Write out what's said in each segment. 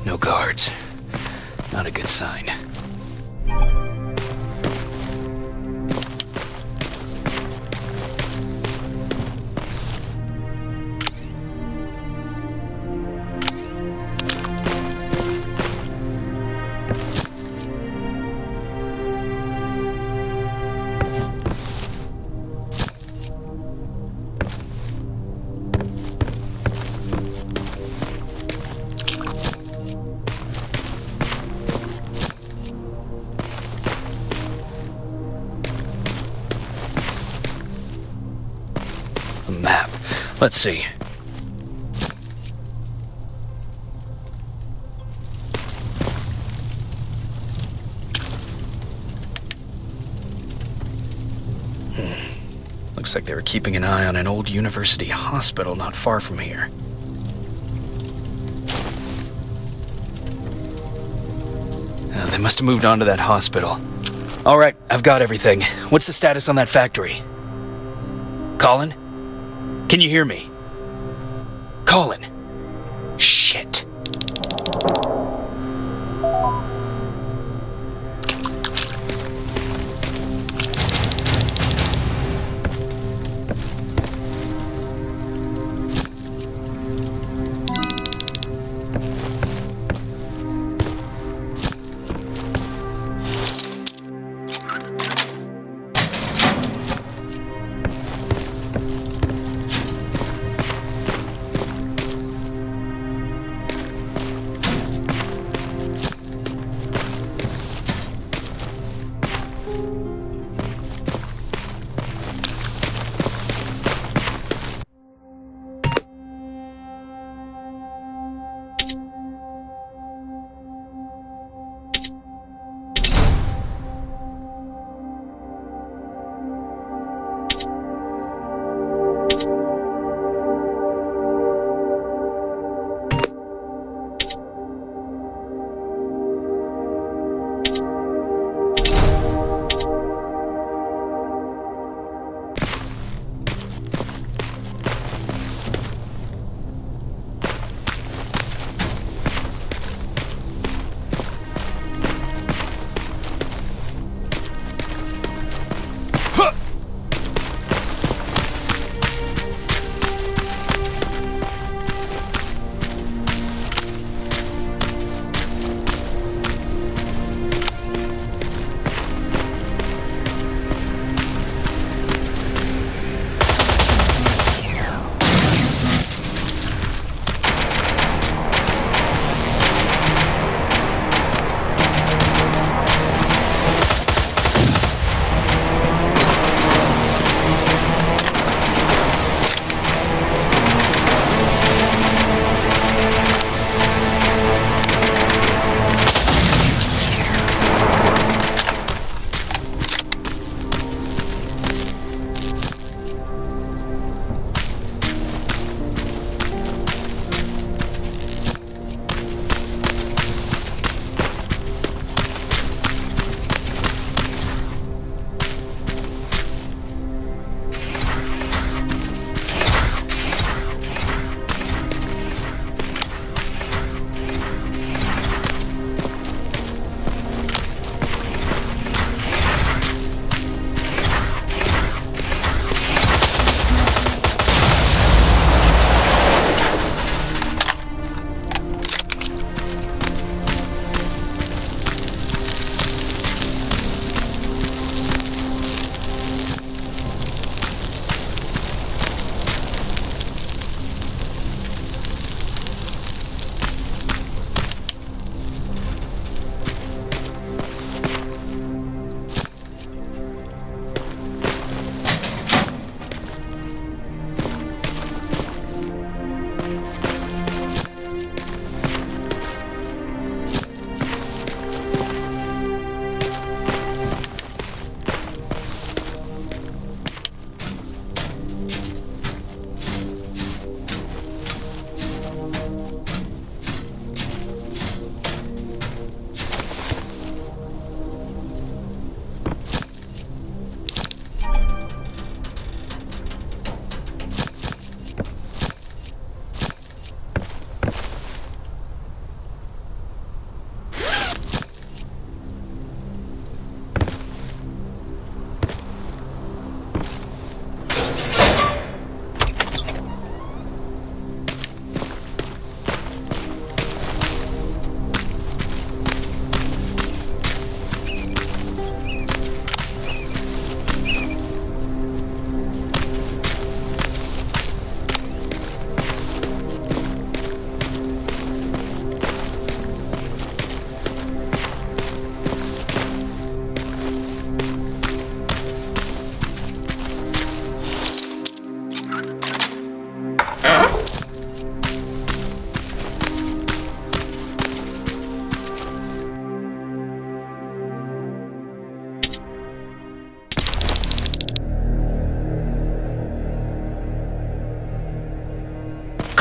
No guards. Not a good sign. Map. Let's see. Looks like they were keeping an eye on an old university hospital not far from here. They must have moved on to that hospital. All right, I've got everything. What's the status on that factory? Colin? Can you hear me? Colin! Shit.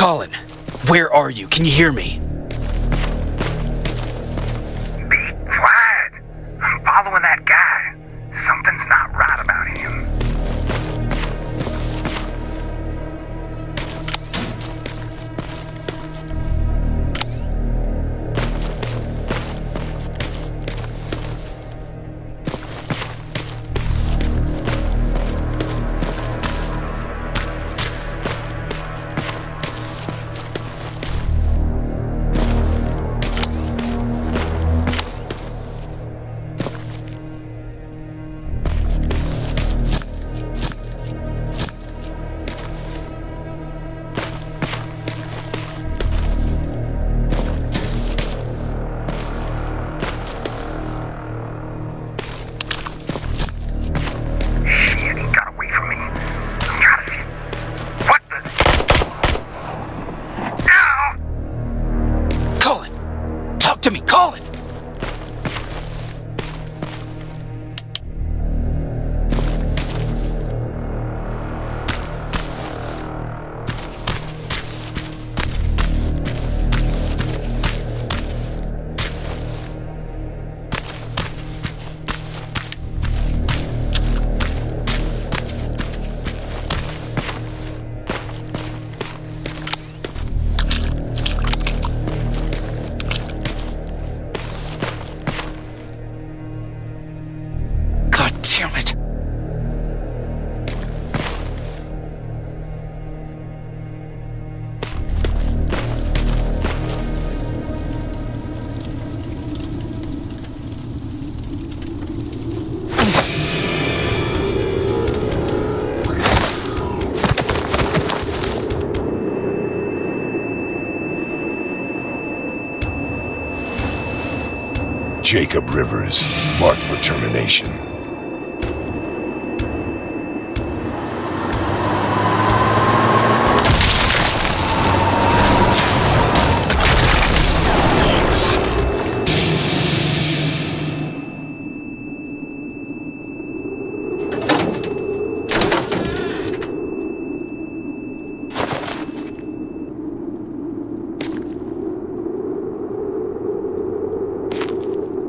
Colin, where are you? Can you hear me? Be quiet. I'm following that guy. Something's not right about him. To me, Colin! Damn it. Jacob Rivers, marked for termination.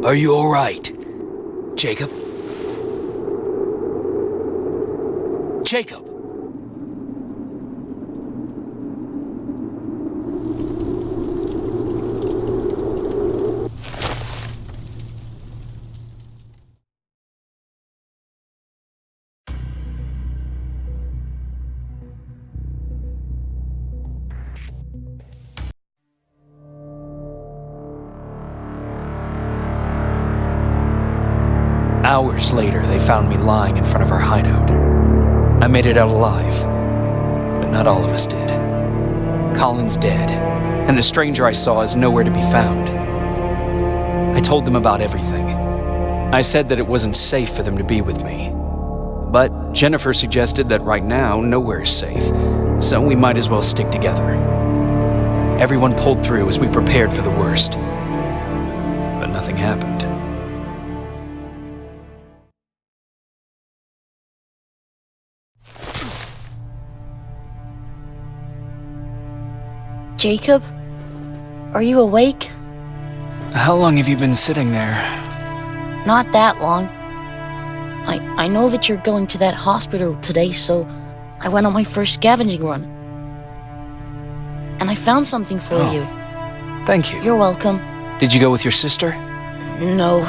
Are you all right, Jacob? Jacob! Hours later, they found me lying in front of our hideout. I made it out alive, but not all of us did. Colin's dead, and the stranger I saw is nowhere to be found. I told them about everything. I said that it wasn't safe for them to be with me. But Jennifer suggested that right now, nowhere is safe, so we might as well stick together. Everyone pulled through as we prepared for the worst, but nothing happened. Jacob? Are you awake? How long have you been sitting there? Not that long. I know that you're going to that hospital today, so I went on my first scavenging run. And I found something for you. Thank you. You're welcome. Did you go with your sister? No.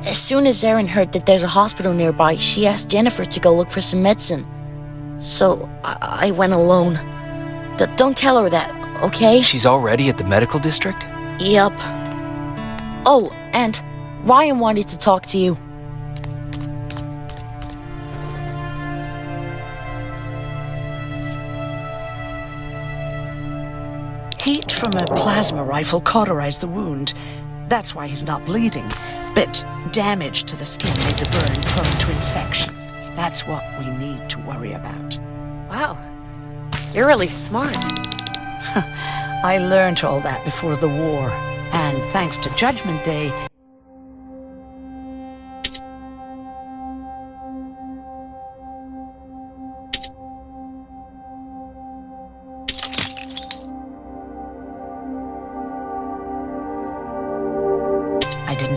As soon as Erin heard that there's a hospital nearby, she asked Jennifer to go look for some medicine. So I went alone. Don't tell her that, okay? She's already at the medical district? Yup. Oh, and Ryan wanted to talk to you. Heat from a plasma rifle cauterized the wound. That's why he's not bleeding. But damage to the skin made the burn prone to infection. That's what we need to worry about. Wow. You're really smart. I learned all that before the war. And thanks to Judgment Day,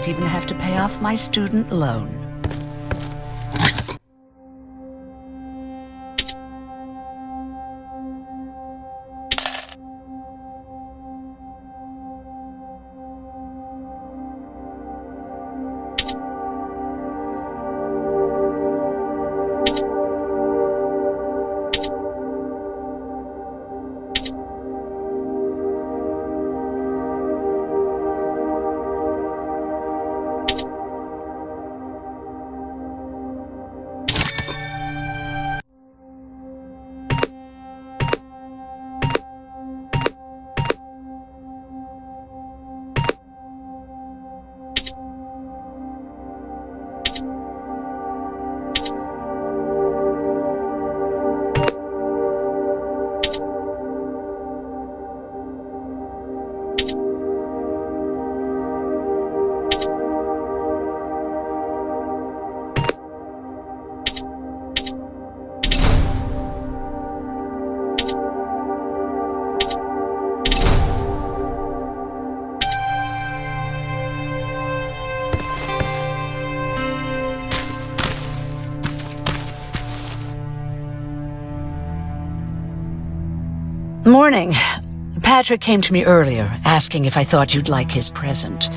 didn't even have to pay off my student loan. Morning. Patrick came to me earlier, asking if I thought you'd like his present.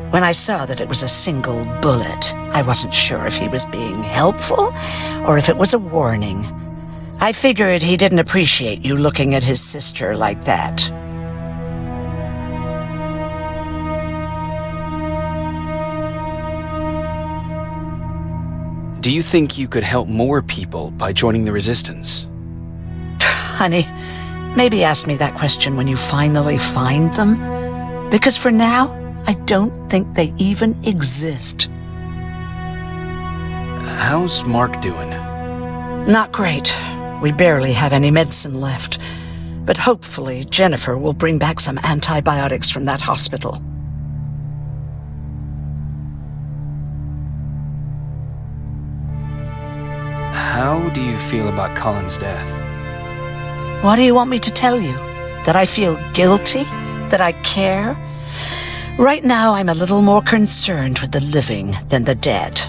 When I saw that it was a single bullet, I wasn't sure if he was being helpful or if it was a warning. I figured he didn't appreciate you looking at his sister like that. Do you think you could help more people by joining the Resistance? Honey, maybe ask me that question when you finally find them. Because for now, I don't think they even exist. How's Mark doing? Not great. We barely have any medicine left. But hopefully Jennifer will bring back some antibiotics from that hospital. How do you feel about Colin's death? What do you want me to tell you? That I feel guilty? That I care? Right now, I'm a little more concerned with the living than the dead.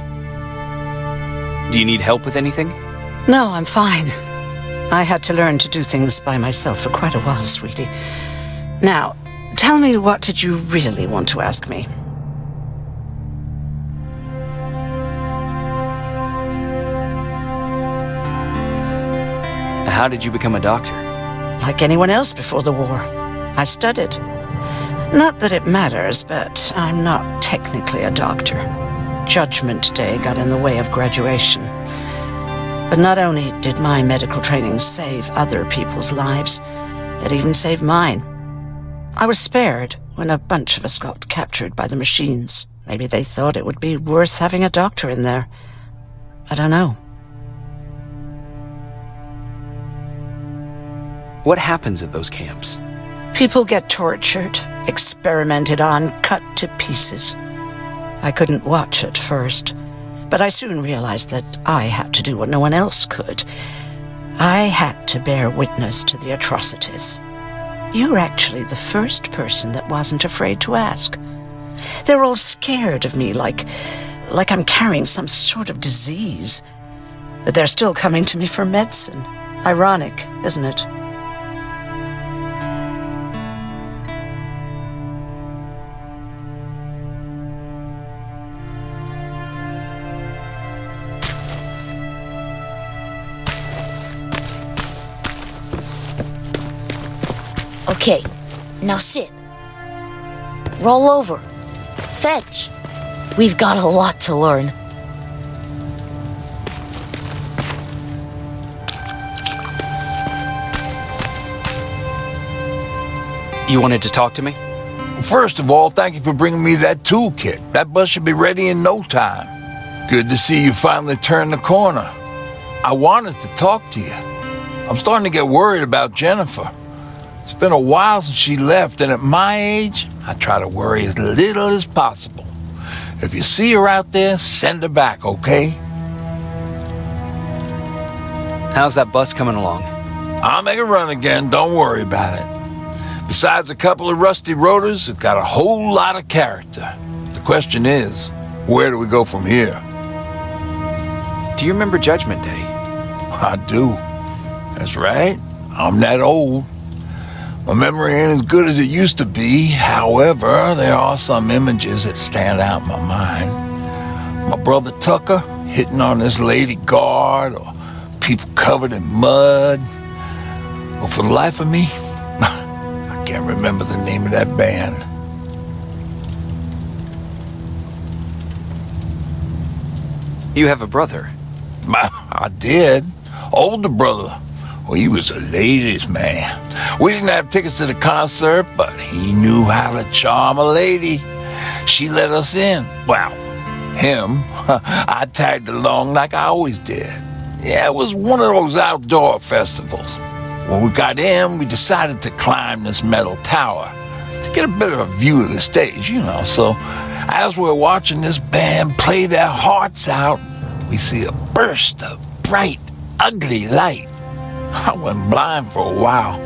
Do you need help with anything? No, I'm fine. I had to learn to do things by myself for quite a while, sweetie. Now, tell me, what did you really want to ask me? How did you become a doctor? Like anyone else before the war. I studied. Not that it matters, but I'm not technically a doctor. Judgment Day got in the way of graduation. But not only did my medical training save other people's lives, it even saved mine. I was spared when a bunch of us got captured by the machines. Maybe they thought it would be worth having a doctor in there. I don't know. What happens at those camps? People get tortured, experimented on, cut to pieces. I couldn't watch at first, but I soon realized that I had to do what no one else could. I had to bear witness to the atrocities. You're actually the first person that wasn't afraid to ask. They're all scared of me, like I'm carrying some sort of disease. But they're still coming to me for medicine. Ironic, isn't it? Okay, now sit. Roll over. Fetch. We've got a lot to learn. You wanted to talk to me? First of all, thank you for bringing me that toolkit. That bus should be ready in no time. Good to see you finally turn the corner. I wanted to talk to you. I'm starting to get worried about Jennifer. It's been a while since she left, and at my age, I try to worry as little as possible. If you see her out there, send her back, okay? How's that bus coming along? I'll make a run again, don't worry about it. Besides a couple of rusty rotors, it's got a whole lot of character. The question is, where do we go from here? Do you remember Judgment Day? I do. That's right. I'm that old. My memory ain't as good as it used to be. However, there are some images that stand out in my mind. My brother Tucker hitting on this lady guard, or people covered in mud. But for the life of me, I can't remember the name of that band. You have a brother. I did. Older brother. Well, he was a ladies' man. We didn't have tickets to the concert, but he knew how to charm a lady. She let us in. Well, him. I tagged along like I always did. Yeah, it was one of those outdoor festivals. When we got in, we decided to climb this metal tower to get a better view of the stage, you know. So as we're watching this band play their hearts out, we see a burst of bright, ugly light. I went blind for a while.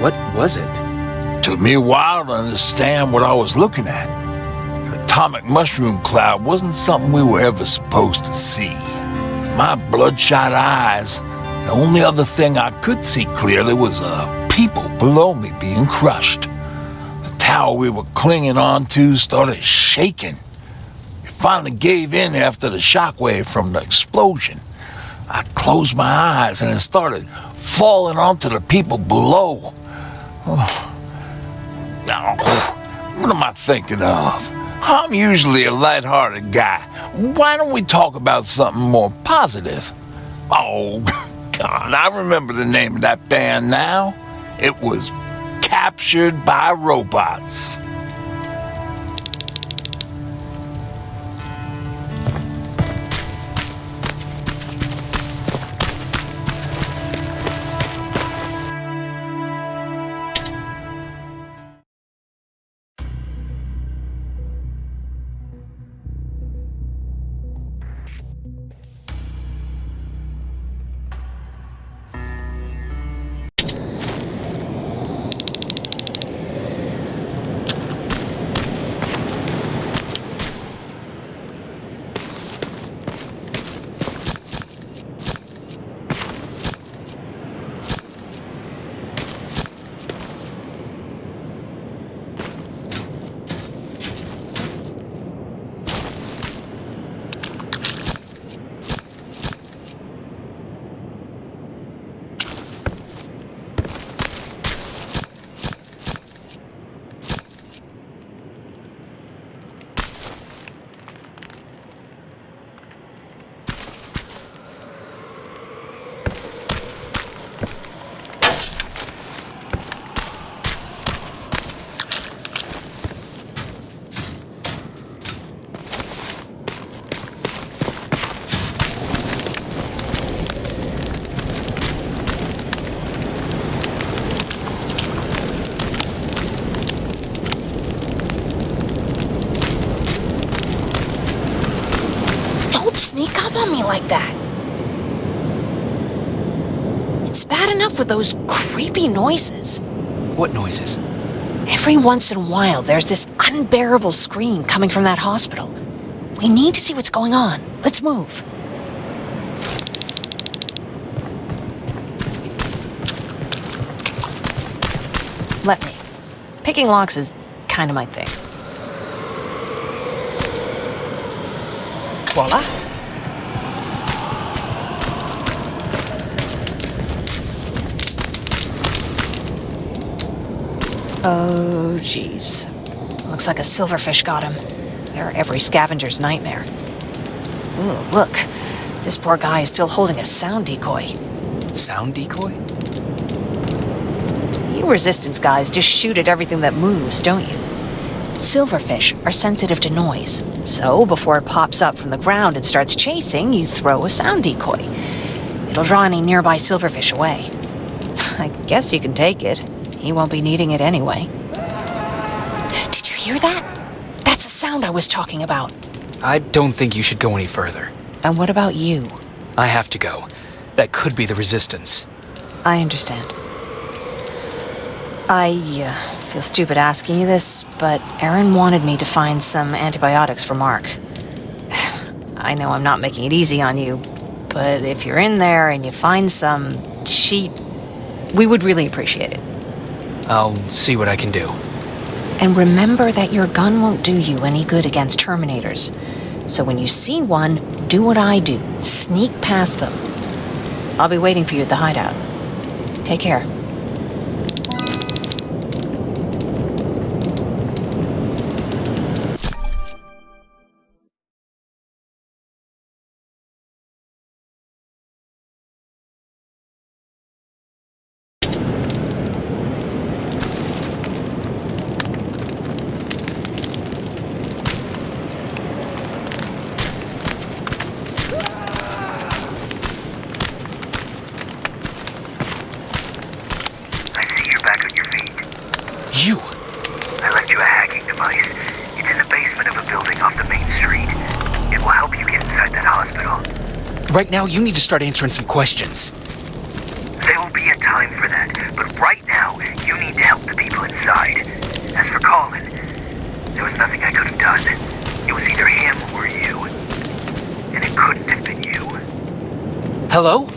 What was it? Took me a while to understand what I was looking at. An atomic mushroom cloud wasn't something we were ever supposed to see. In my bloodshot eyes, the only other thing I could see clearly was people below me being crushed. The tower we were clinging onto started shaking. It finally gave in after the shockwave from the explosion. I closed my eyes and it started falling onto the people below. Oh. Now, what am I thinking of? I'm usually a lighthearted guy. Why don't we talk about something more positive? Oh, God, I remember the name of that band now. It was Captured by Robots. Sneak up on me like that. It's bad enough with those creepy noises. What noises? Every once in a while, there's this unbearable scream coming from that hospital. We need to see what's going on. Let's move. Let me. Picking locks is kind of my thing. Voila. Oh, jeez. Looks like a silverfish got him. They're every scavenger's nightmare. Ooh, look. This poor guy is still holding a sound decoy. Sound decoy? You Resistance guys just shoot at everything that moves, don't you? Silverfish are sensitive to noise. So, before it pops up from the ground and starts chasing, you throw a sound decoy. It'll draw any nearby silverfish away. I guess you can take it. He won't be needing it anyway. Did you hear that? That's the sound I was talking about. I don't think you should go any further. And what about you? I have to go. That could be the Resistance. I understand. I feel stupid asking you this, but Erin wanted me to find some antibiotics for Mark. I know I'm not making it easy on you, but if you're in there and you find some, we would really appreciate it. I'll see what I can do. And remember that your gun won't do you any good against Terminators. So when you see one, do what I do. Sneak past them. I'll be waiting for you at the hideout. Take care. I see you're back on your feet. You! I left you a hacking device. It's in the basement of a building off the main street. It will help you get inside that hospital. Right now, you need to start answering some questions. There will be a time for that, but right now, you need to help the people inside. As for Colin, there was nothing I could have done. It was either him or you. And it couldn't have been you. Hello?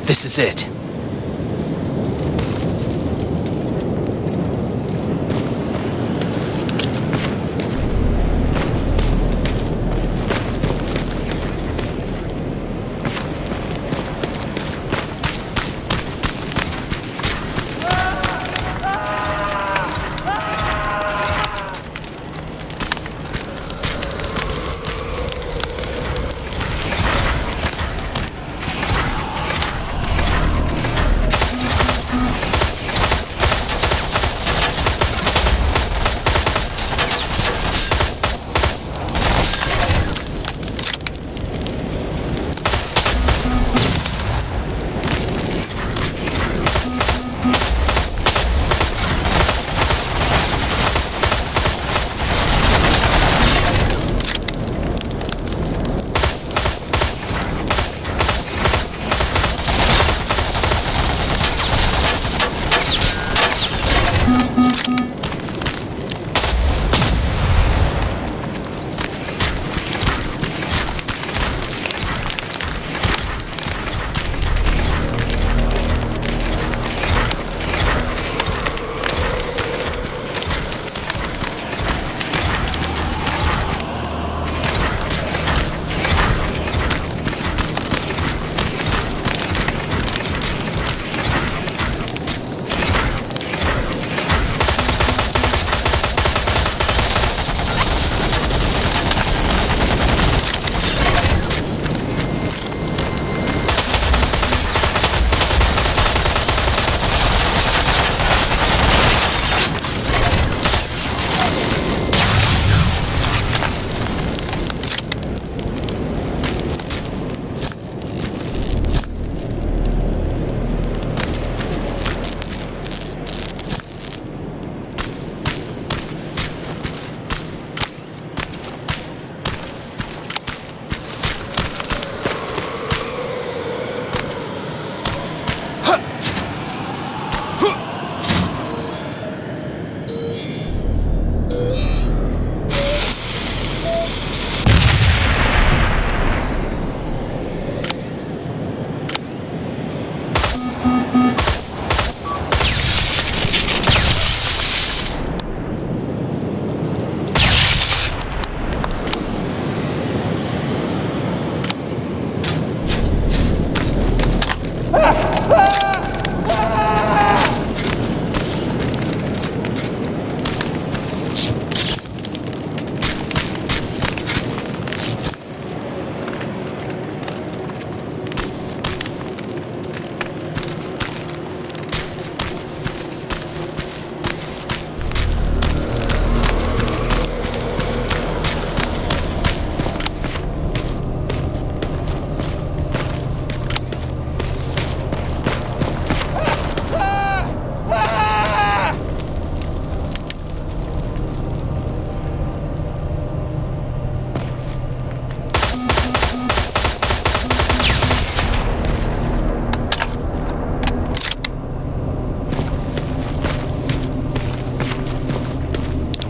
This is it.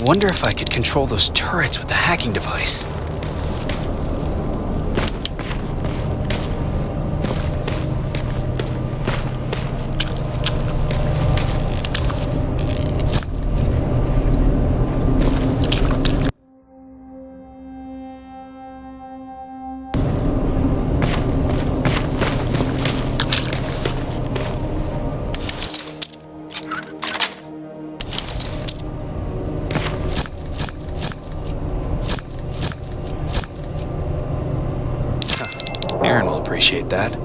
Wonder if I could control those turrets with the hacking device. Aaron will appreciate that.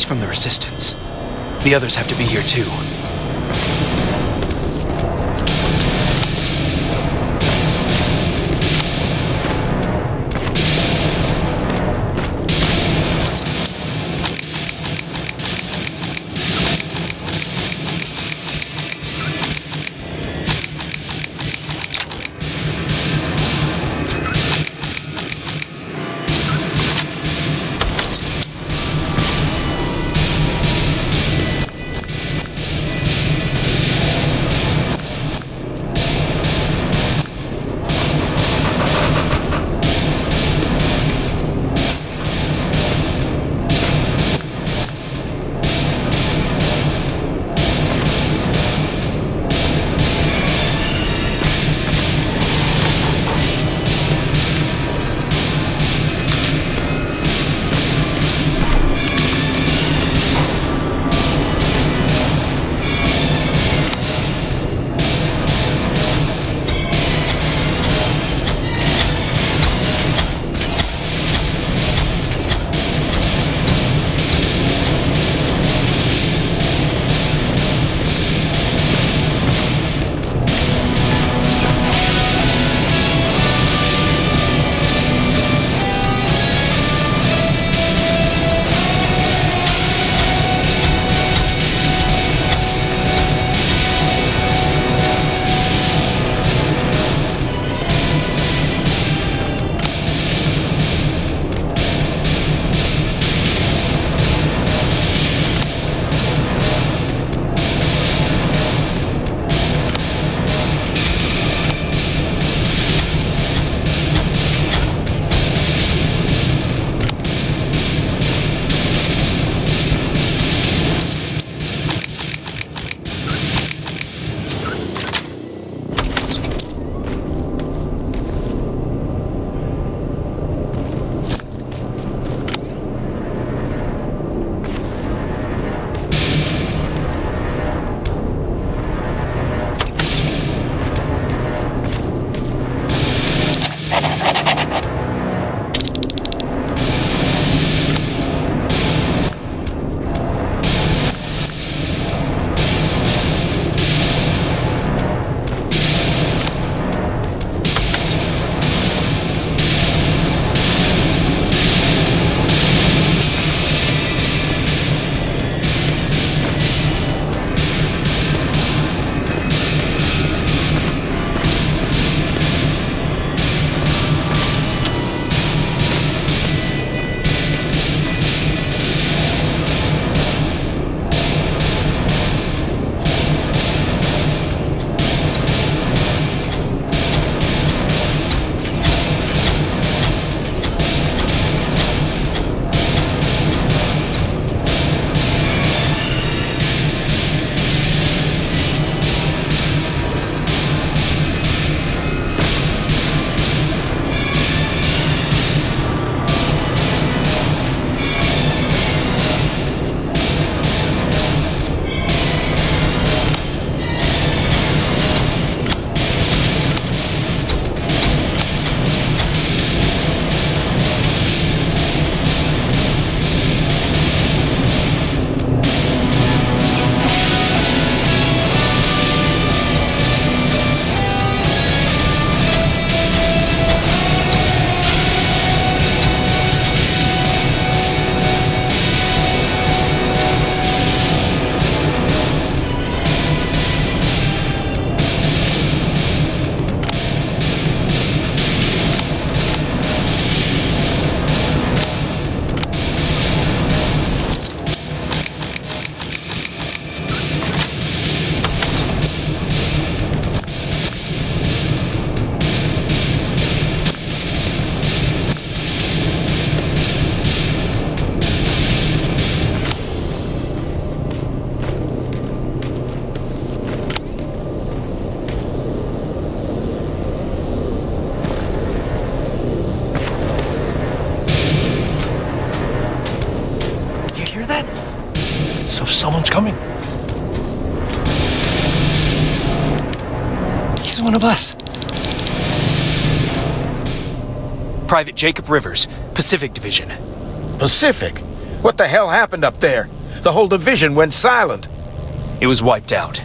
from the Resistance. The others have to be here too. So someone's coming. He's one of us. Private Jacob Rivers, Pacific Division. Pacific? What the hell happened up there? The whole division went silent. It was wiped out.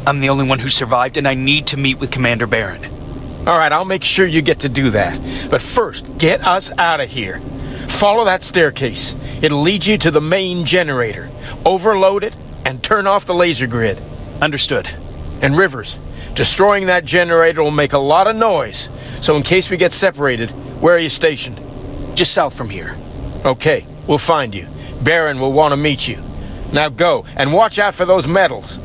I'm the only one who survived, and I need to meet with Commander Barron. All right, I'll make sure you get to do that. But first, get us out of here. Follow that staircase. It'll lead you to the main generator. Overload it and turn off the laser grid. Understood. And Rivers, destroying that generator will make a lot of noise. So in case we get separated, where are you stationed? Just south from here. Okay, we'll find you. Barron will want to meet you. Now go, and watch out for those medals.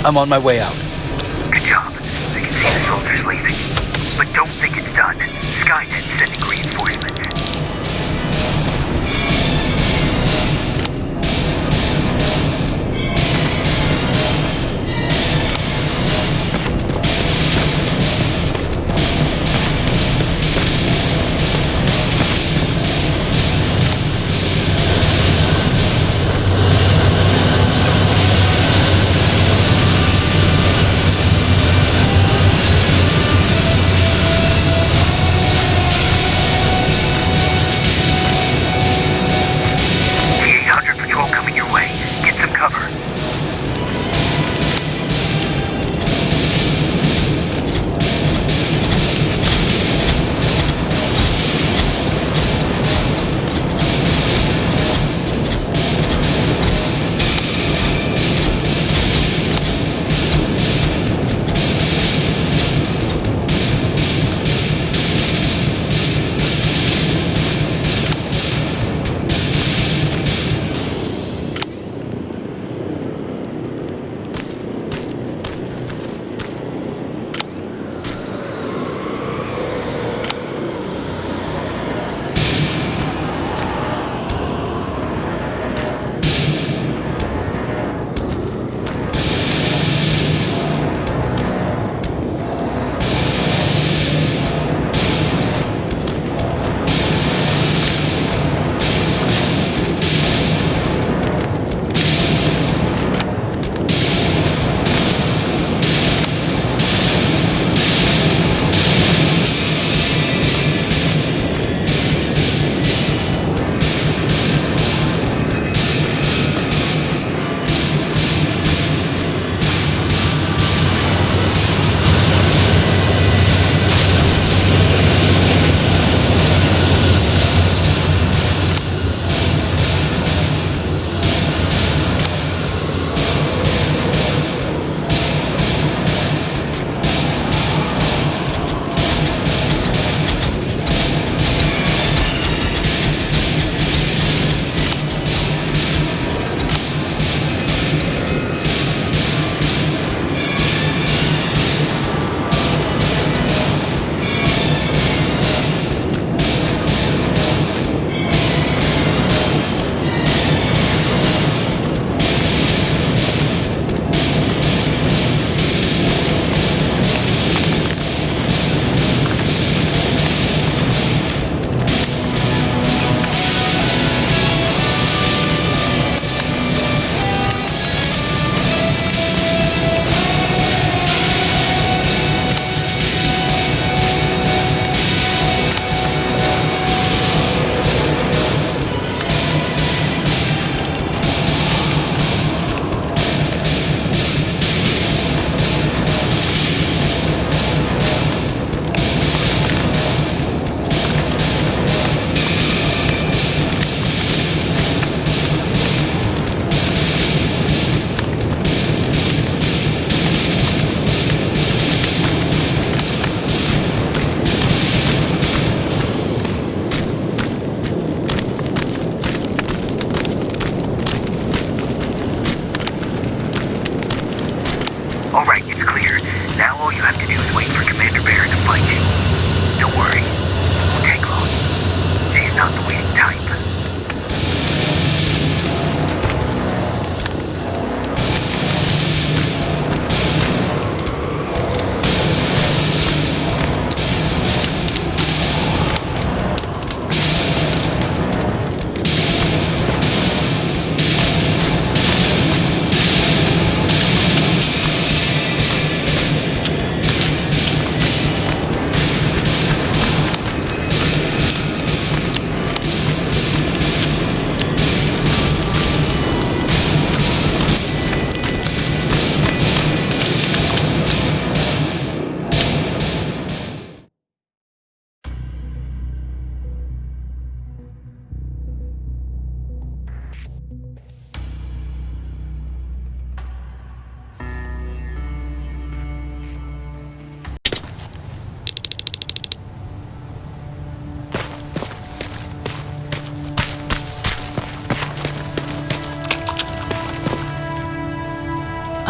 I'm on my way out. Good job. I can see the soldiers leaving. But don't think it's done. Skynet's sending reinforcements.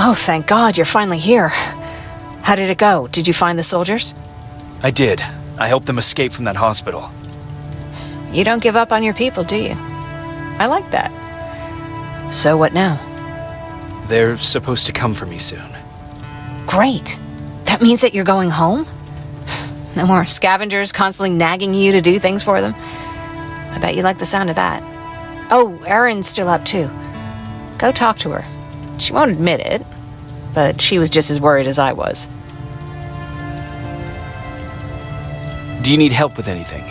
Oh, thank God, you're finally here. How did it go? Did you find the soldiers? I did. I helped them escape from that hospital. You don't give up on your people, do you? I like that. So what now? They're supposed to come for me soon. Great. That means that you're going home? No more scavengers constantly nagging you to do things for them? I bet you like the sound of that. Oh, Erin's still up too. Go talk to her. She won't admit it, but she was just as worried as I was. Do you need help with anything?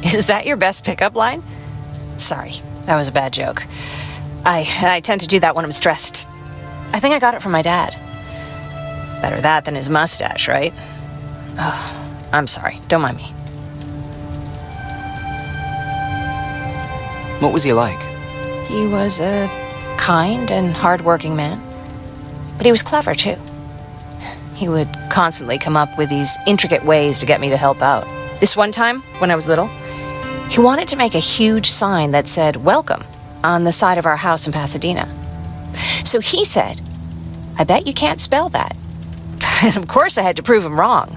Is that your best pickup line? Sorry, that was a bad joke. I tend to do that when I'm stressed. I think I got it from my dad. Better that than his mustache, right? Oh, I'm sorry. Don't mind me. What was he like? He was a kind and hard-working man. But he was clever, too. He would constantly come up with these intricate ways to get me to help out. This one time, when I was little, he wanted to make a huge sign that said, "Welcome," on the side of our house in Pasadena. So he said, "I bet you can't spell that." And of course I had to prove him wrong.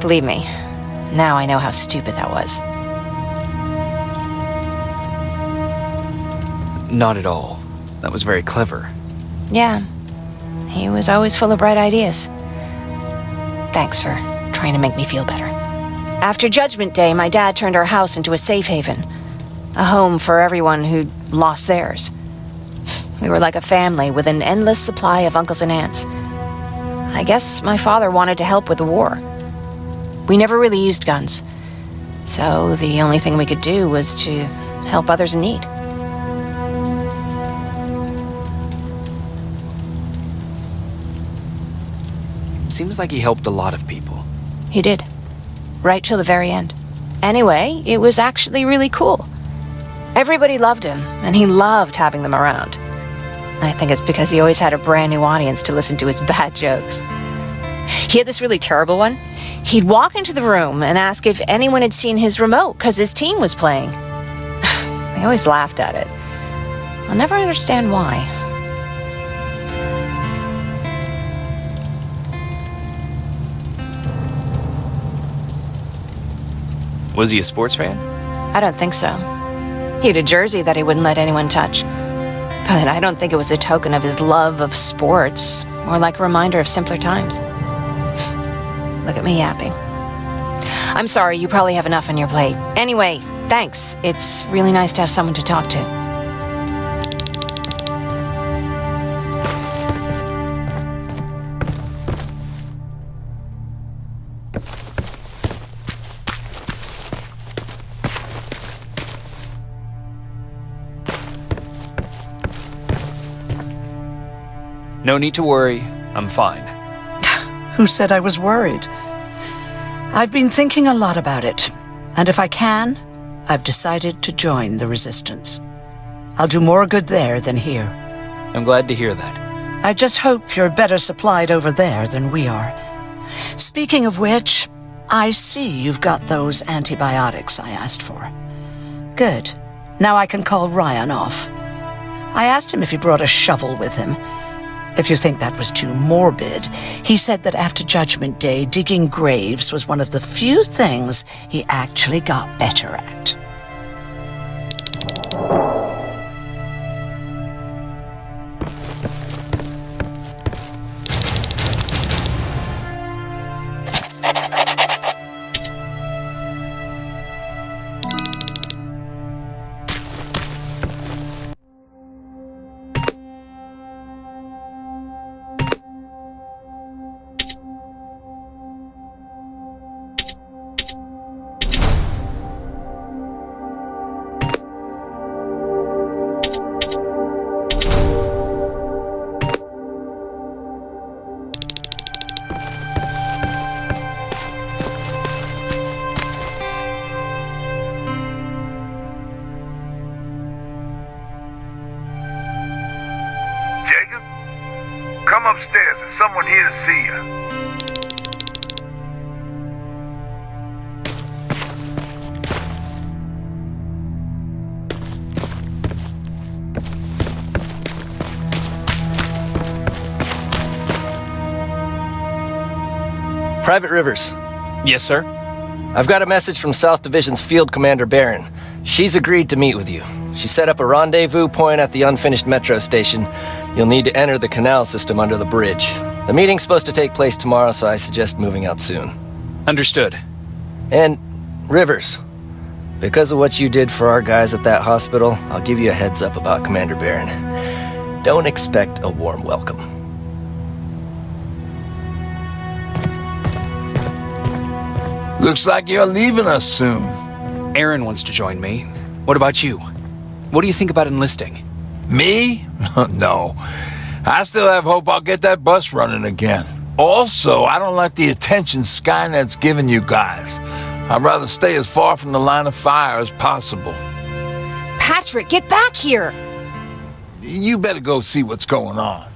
Believe me, now I know how stupid that was. Not at all. That was very clever. Yeah, he was always full of bright ideas. Thanks for trying to make me feel better. After Judgment Day, my dad turned our house into a safe haven. A home for everyone who'd lost theirs. We were like a family with an endless supply of uncles and aunts. I guess my father wanted to help with the war. We never really used guns, so the only thing we could do was to help others in need. Seems like he helped a lot of people. He did. Right till the very end. Anyway, it was actually really cool. Everybody loved him, and he loved having them around. I think it's because he always had a brand new audience to listen to his bad jokes. He had this really terrible one. He'd walk into the room and ask if anyone had seen his remote because his team was playing. They always laughed at it. I'll never understand why. Was he a sports fan? I don't think so. He had a jersey that he wouldn't let anyone touch. But I don't think it was a token of his love of sports, more like a reminder of simpler times. Look at me yapping. I'm sorry, you probably have enough on your plate. Anyway, thanks. It's really nice to have someone to talk to. No need to worry. I'm fine. Who said I was worried? I've been thinking a lot about it, and if I can, I've decided to join the Resistance. I'll do more good there than here. I'm glad to hear that. I just hope you're better supplied over there than we are. Speaking of which, I see you've got those antibiotics I asked for. Good. Now I can call Ryan off. I asked him if he brought a shovel with him. If you think that was too morbid, he said that after Judgment Day, digging graves was one of the few things he actually got better at. Come upstairs. There's someone here to see you. Private Rivers. Yes, sir? I've got a message from South Division's Field Commander Barron. She's agreed to meet with you. She set up a rendezvous point at the unfinished metro station. You'll need to enter the canal system under the bridge. The meeting's supposed to take place tomorrow, so I suggest moving out soon. Understood. And, Rivers, because of what you did for our guys at that hospital, I'll give you a heads up about Commander Barron. Don't expect a warm welcome. Looks like you're leaving us soon. Aaron wants to join me. What about you? What do you think about enlisting? Me? No. I still have hope I'll get that bus running again. Also, I don't like the attention Skynet's giving you guys. I'd rather stay as far from the line of fire as possible. Patrick, get back here! You better go see what's going on.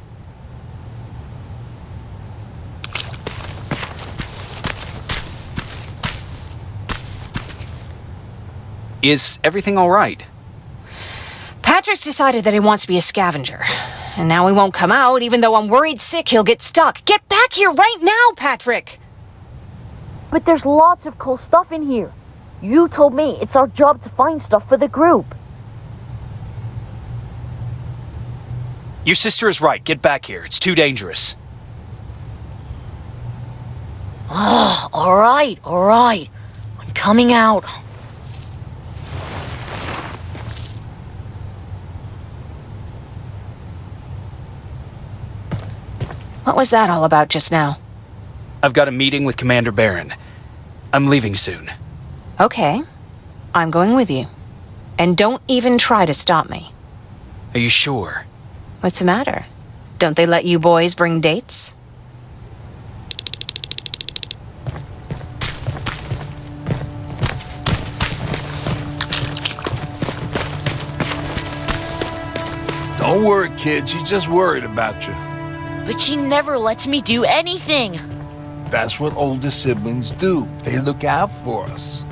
Is everything all right? Patrick's decided that he wants to be a scavenger. And now he won't come out, even though I'm worried sick he'll get stuck. Get back here right now, Patrick! But there's lots of cool stuff in here. You told me it's our job to find stuff for the group. Your sister is right. Get back here. It's too dangerous. Ah, all right. I'm coming out. What was that all about just now? I've got a meeting with Commander Barron. I'm leaving soon. Okay. I'm going with you. And don't even try to stop me. Are you sure? What's the matter? Don't they let you boys bring dates? Don't worry, kid. She's just worried about you. But she never lets me do anything. That's what older siblings do. They look out for us.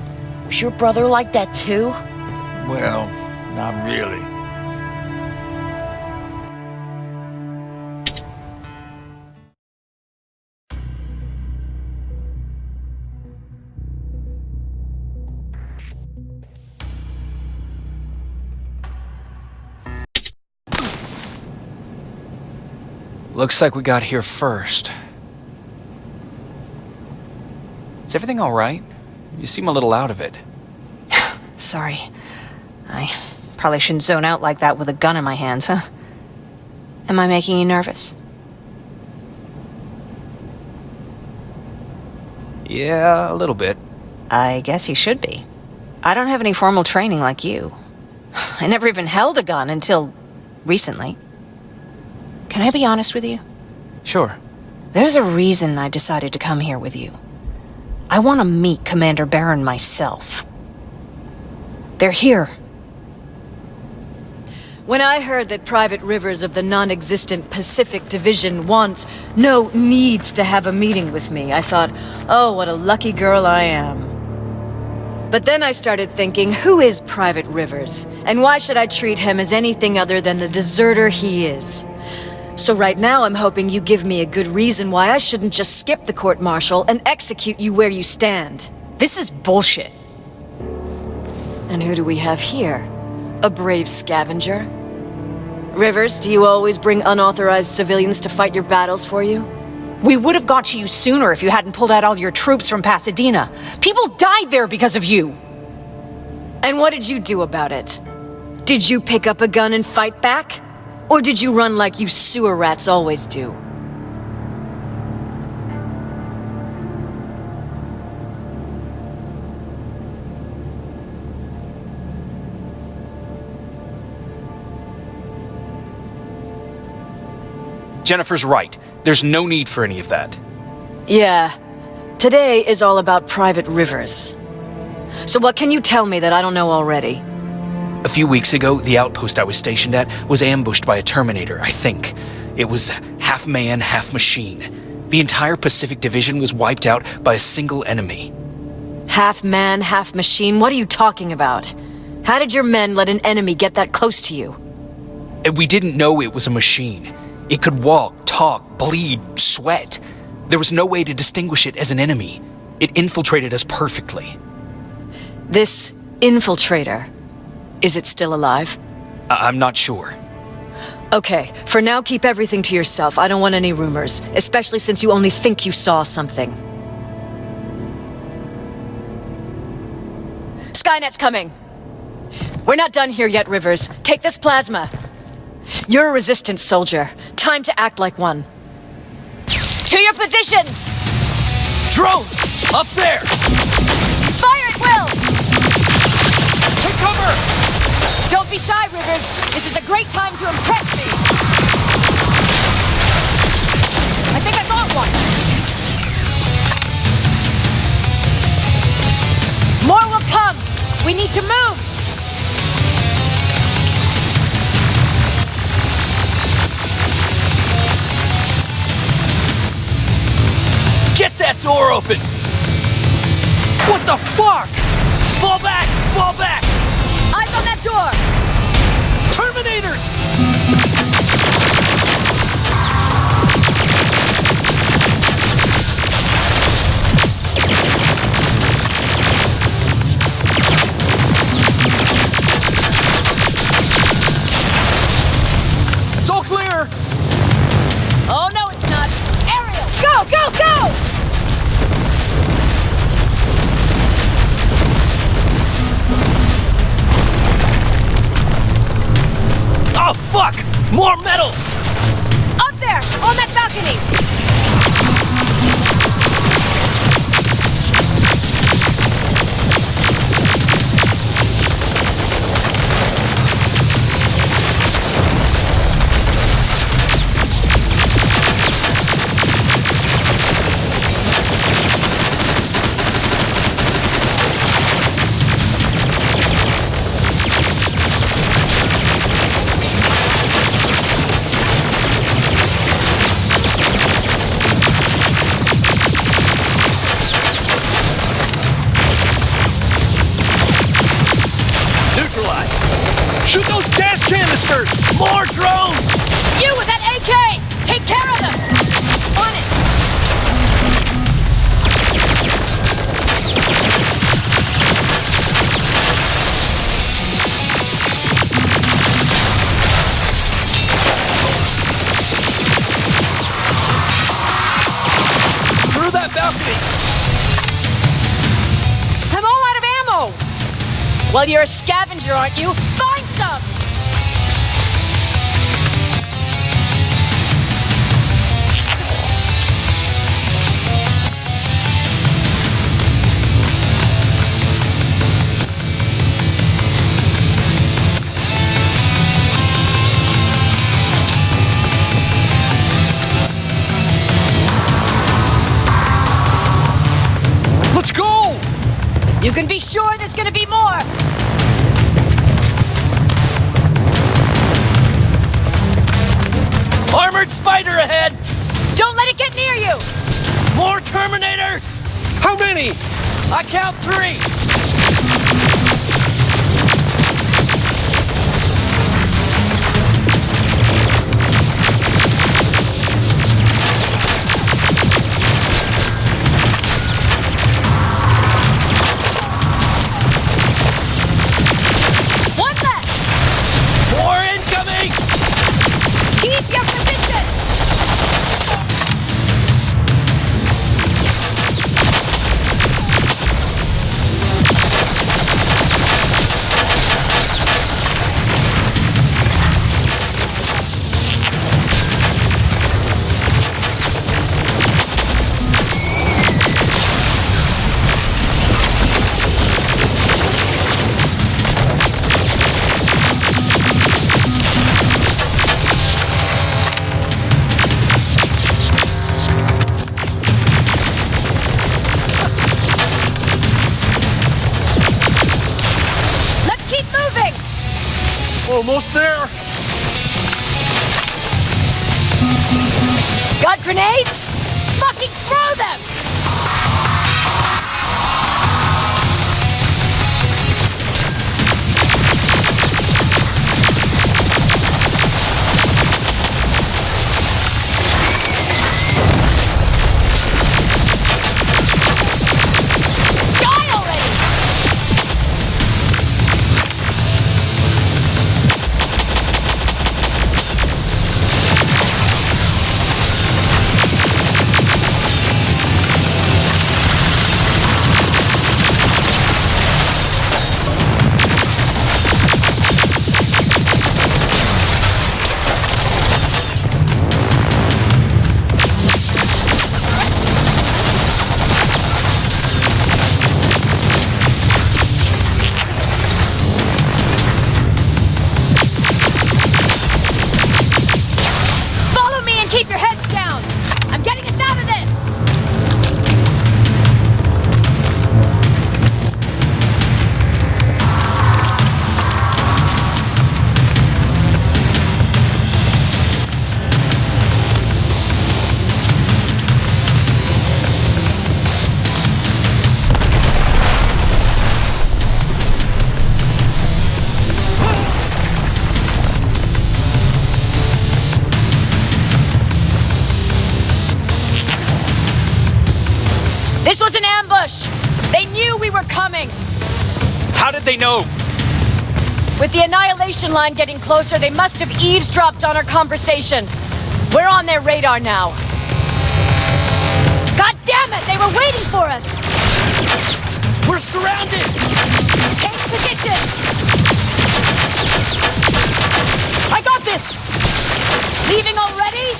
Was your brother like that too? Well, not really. Looks like we got here first. Is everything all right? You seem a little out of it. Sorry. I probably shouldn't zone out like that with a gun in my hands, huh? Am I making you nervous? Yeah, a little bit. I guess you should be. I don't have any formal training like you. I never even held a gun until recently. Can I be honest with you? Sure. There's a reason I decided to come here with you. I want to meet Commander Barron myself. They're here. When I heard that Private Rivers of the non-existent Pacific Division needs to have a meeting with me, I thought, oh, what a lucky girl I am. But then I started thinking, who is Private Rivers? And why should I treat him as anything other than the deserter he is? So right now I'm hoping you give me a good reason why I shouldn't just skip the court-martial and execute you where you stand. This is bullshit. And who do we have here? A brave scavenger? Rivers, do you always bring unauthorized civilians to fight your battles for you? We would have got to you sooner if you hadn't pulled out all your troops from Pasadena. People died there because of you! And what did you do about it? Did you pick up a gun and fight back? Or did you run like you sewer rats always do? Jennifer's right. There's no need for any of that. Yeah. Today is all about Private Rivers. So what can you tell me that I don't know already? A few weeks ago, the outpost I was stationed at was ambushed by a Terminator, I think. It was half man, half machine. The entire Pacific Division was wiped out by a single enemy. Half man, half machine? What are you talking about? How did your men let an enemy get that close to you? And we didn't know it was a machine. It could walk, talk, bleed, sweat. There was no way to distinguish it as an enemy. It infiltrated us perfectly. This infiltrator, is it still alive? I'm not sure. Okay, for now keep everything to yourself. I don't want any rumors, especially since you only think you saw something. Skynet's coming. We're not done here yet, Rivers. Take this plasma. You're a resistance soldier. Time to act like one. To your positions! Drones! Up there! Fire at will! Take cover! Don't be shy, Rivers. This is a great time to impress me. I think I got one. More will come. We need to move. Get that door open! What the fuck? Fall back! Fall back! Eyes on that door! Terminators! It's all clear! Oh, no, it's not. Ariel, go, go, go! Oh, fuck! More medals! Up there, on that balcony! Shoot those gas canisters! More drones! You with that AK! Take care of them! On it! Through that balcony! I'm all out of ammo! Well, you're a scavenger, aren't you? Find some! Let's go! You can be sure there's gonna be more! Armored spider ahead! Don't let it get near you! More Terminators! How many? I count 3! One less! More incoming! Keep your position! Let's keep moving! Almost there! Got grenades? Fucking throw them! How did they know? With the annihilation line getting closer, they must have eavesdropped on our conversation. We're on their radar now. God damn it! They were waiting for us! We're surrounded! Take positions! I got this! Leaving already?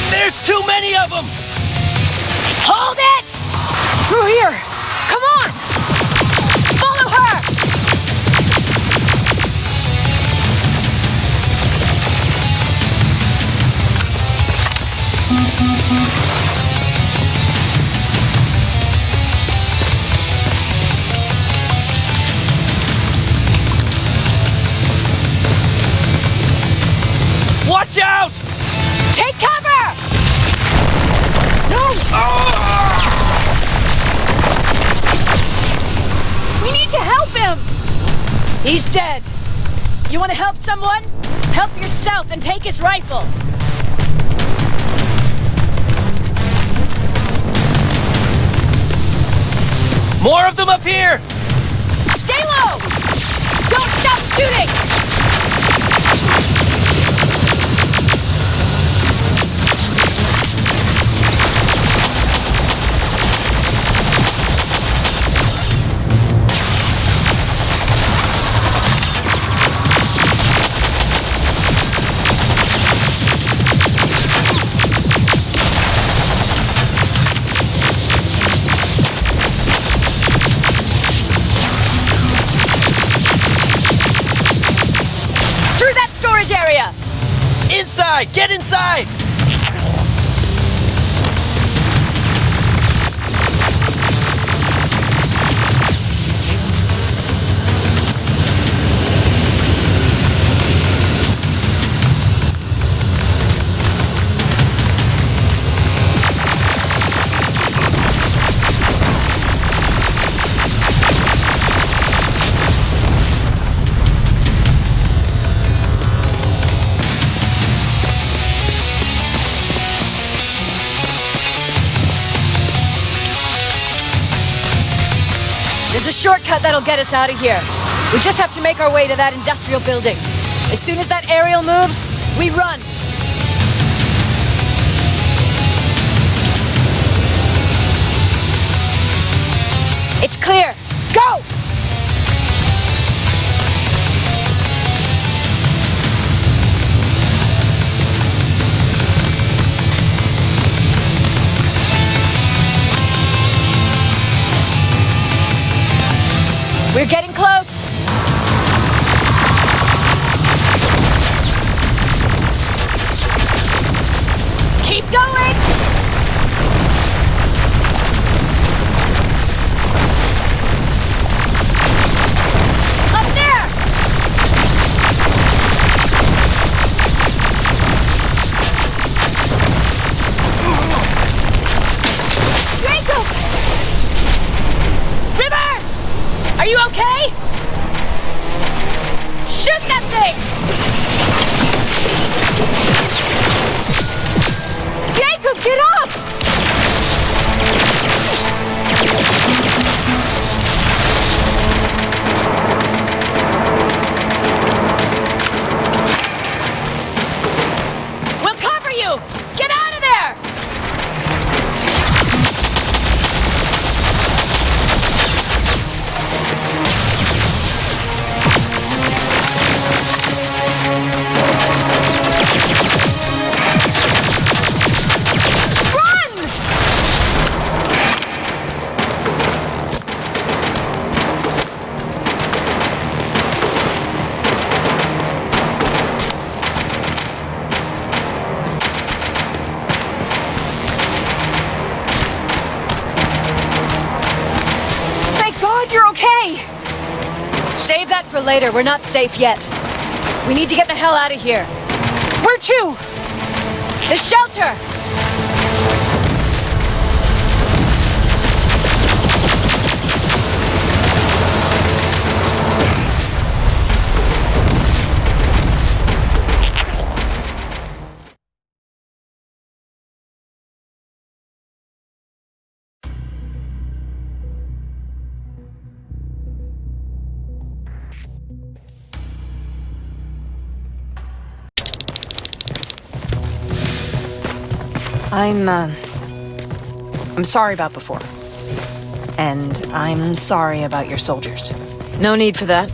There's too many of them! Hold it! Through here! Come on! Follow her! Watch out! Take cover! No! We need to help him! He's dead. You want to help someone? Help yourself and take his rifle. More of them up here! Stay low! Don't stop shooting! Area. Inside! Get inside! There's a shortcut that'll get us out of here. We just have to make our way to that industrial building. As soon as that aerial moves, we run. It's clear. Go! We're getting close. Keep going. Up there. Jacob! Rivers! Are you okay? Shoot that thing! Jacob, get off! We'll cover you! Get out of there! Save that for later. We're not safe yet. We need to get the hell out of here. Where to? The shelter! I'm sorry about before. And I'm sorry about your soldiers. No need for that.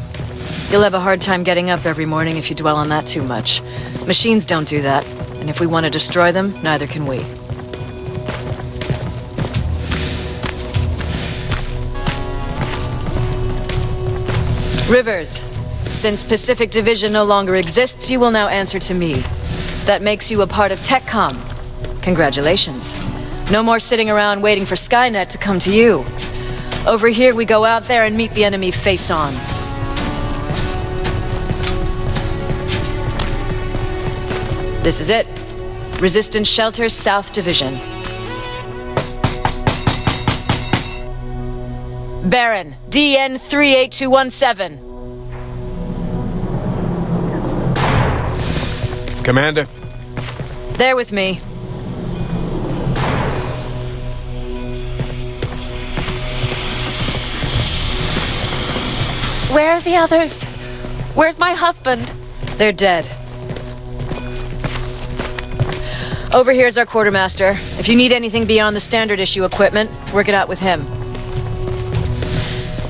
You'll have a hard time getting up every morning if you dwell on that too much. Machines don't do that, and if we want to destroy them, neither can we. Rivers, since Pacific Division no longer exists, you will now answer to me. That makes you a part of TechCom. Congratulations. No more sitting around waiting for Skynet to come to you. Over here, we go out there and meet the enemy face on. This is it. Resistance Shelter, South Division. Baron, DN 38217. Commander? There with me. Where are the others? Where's my husband? They're dead. Over here's our quartermaster. If you need anything beyond the standard issue equipment, work it out with him.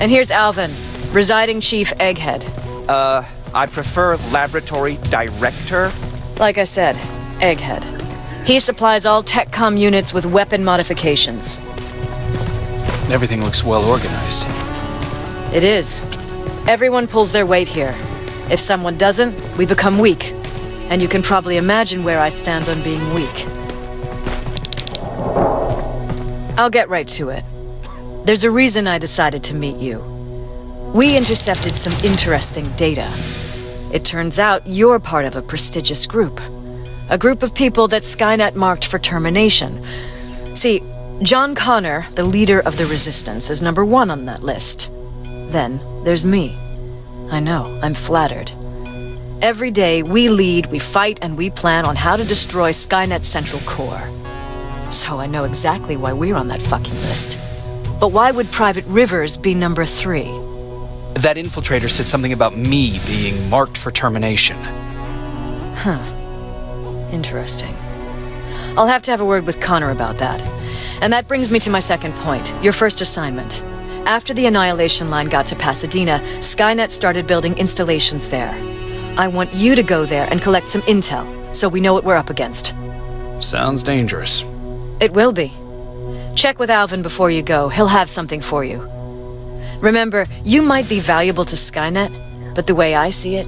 And here's Alvin, residing chief Egghead. I prefer laboratory director. Like I said, Egghead. He supplies all TechCom units with weapon modifications. Everything looks well organized. It is. Everyone pulls their weight here. If someone doesn't, we become weak. And you can probably imagine where I stand on being weak. I'll get right to it. There's a reason I decided to meet you. We intercepted some interesting data. It turns out you're part of a prestigious group. A group of people that Skynet marked for termination. See, John Connor, the leader of the Resistance, is number 1 on that list. Then there's me. I know, I'm flattered. Every day, we lead, we fight, and we plan on how to destroy Skynet's central core. So I know exactly why we're on that fucking list. But why would Private Rivers be number 3? That infiltrator said something about me being marked for termination. Huh. Interesting. I'll have to have a word with Connor about that. And that brings me to my second point, your first assignment. After the Annihilation Line got to Pasadena, Skynet started building installations there. I want you to go there and collect some intel, so we know what we're up against. Sounds dangerous. It will be. Check with Alvin before you go. He'll have something for you. Remember, you might be valuable to Skynet, but the way I see it,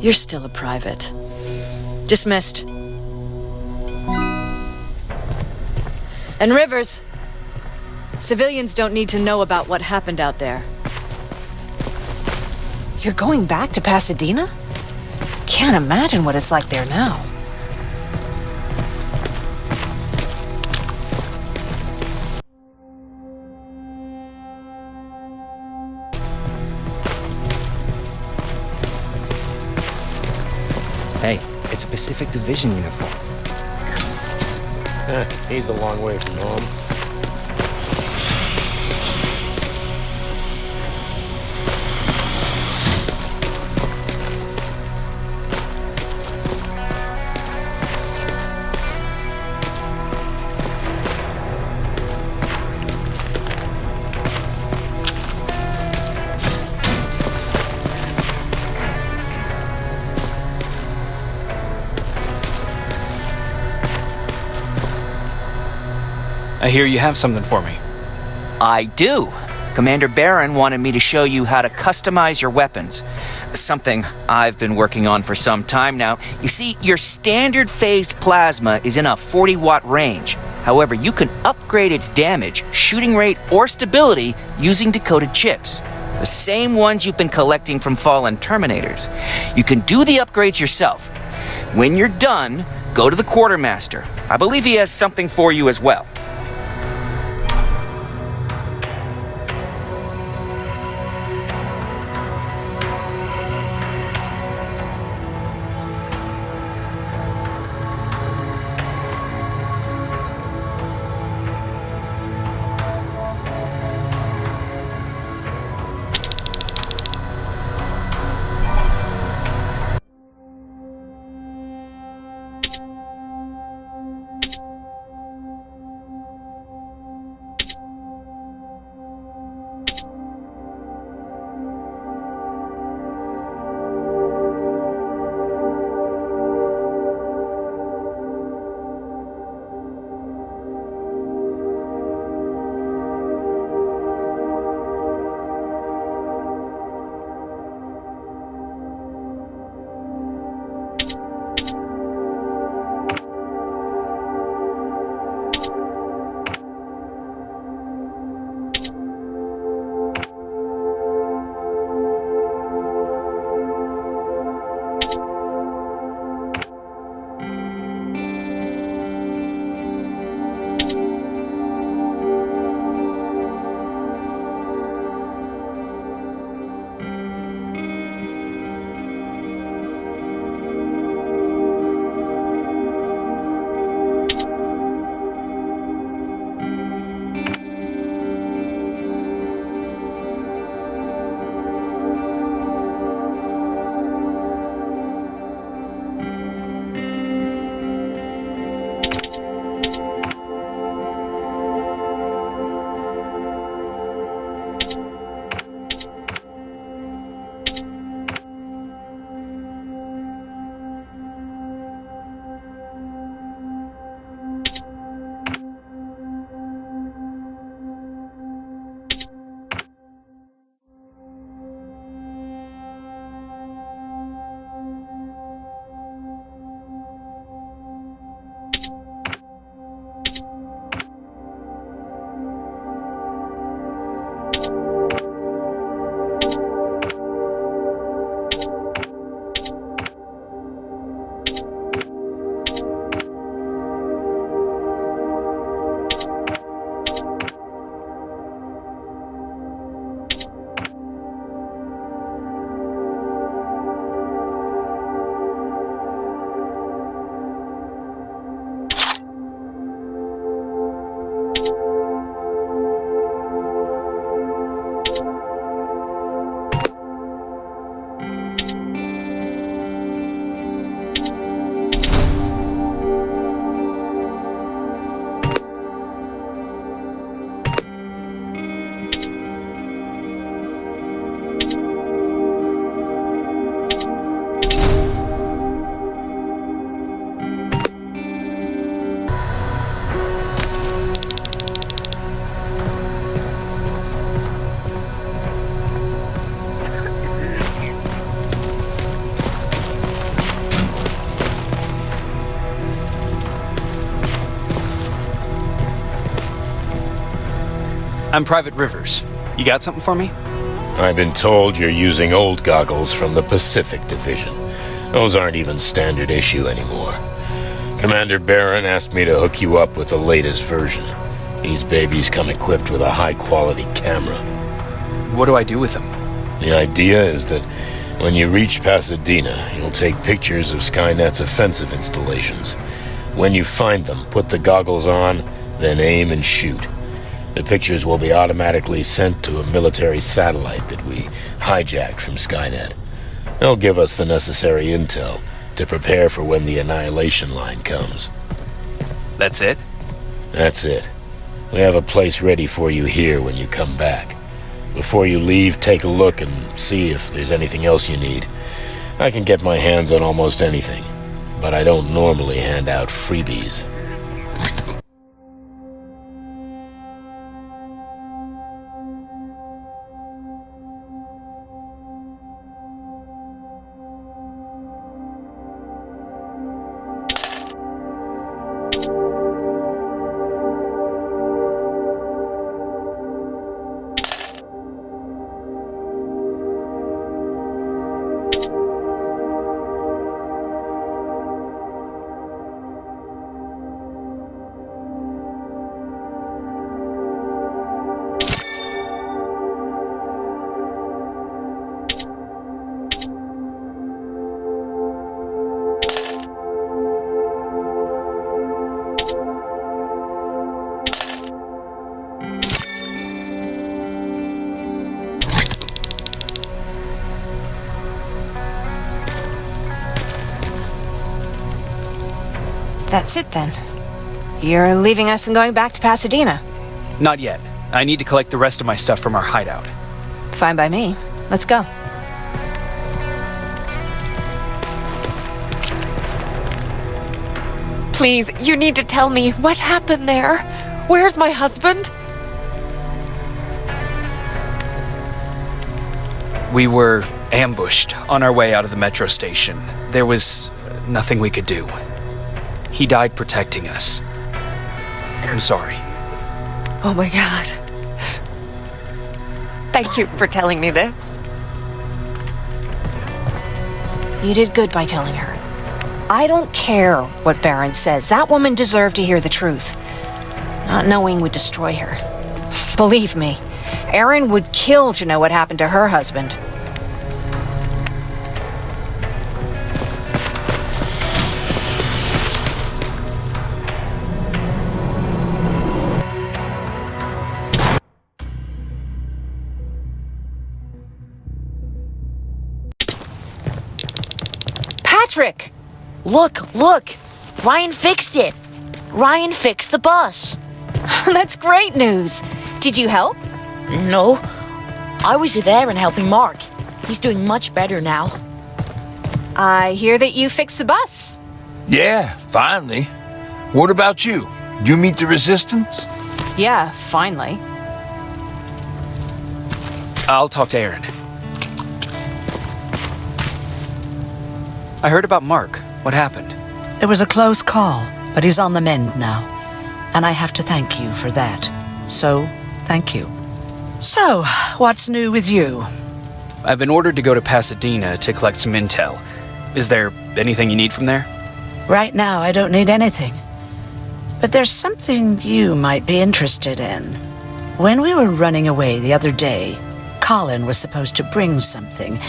you're still a private. Dismissed. And Rivers, civilians don't need to know about what happened out there. You're going back to Pasadena? Can't imagine what it's like there now. Hey, it's a Pacific Division uniform. He's a long way from home. I hear you have something for me. I do. Commander Barron wanted me to show you how to customize your weapons. Something I've been working on for some time now. You see, your standard phased plasma is in a 40-watt range. However, you can upgrade its damage, shooting rate, or stability using decoded chips. The same ones you've been collecting from fallen Terminators. You can do the upgrades yourself. When you're done, go to the Quartermaster. I believe he has something for you as well. I'm Private Rivers. You got something for me? I've been told you're using old goggles from the Pacific Division. Those aren't even standard issue anymore. Commander Barron asked me to hook you up with the latest version. These babies come equipped with a high-quality camera. What do I do with them? The idea is that when you reach Pasadena, you'll take pictures of Skynet's offensive installations. When you find them, put the goggles on, then aim and shoot. The pictures will be automatically sent to a military satellite that we hijacked from Skynet. They'll give us the necessary intel to prepare for when the annihilation line comes. That's it? That's it. We have a place ready for you here when you come back. Before you leave, take a look and see if there's anything else you need. I can get my hands on almost anything, but I don't normally hand out freebies. That's it then. You're leaving us and going back to Pasadena. Not yet. I need to collect the rest of my stuff from our hideout. Fine by me. Let's go. Please, you need to tell me what happened there. Where's my husband? We were ambushed on our way out of the metro station. There was nothing we could do. He died protecting us. I'm sorry. Oh my God. Thank you for telling me this. You did good by telling her. I don't care what Barron says. That woman deserved to hear the truth. Not knowing would destroy her. Believe me, Erin would kill to know what happened to her husband. Patrick! Look! Ryan fixed it! Ryan fixed the bus! That's great news! Did you help? No. I was with Aaron helping Mark. He's doing much better now. I hear that you fixed the bus. Yeah, finally. What about you? Did you meet the Resistance? Yeah, finally. I'll talk to Aaron. I heard about Mark. What happened? It was a close call, but he's on the mend now. And I have to thank you for that. So, thank you. So, what's new with you? I've been ordered to go to Pasadena to collect some intel. Is there anything you need from there? Right now, I don't need anything. But there's something you might be interested in. When we were running away the other day, Colin was supposed to bring something.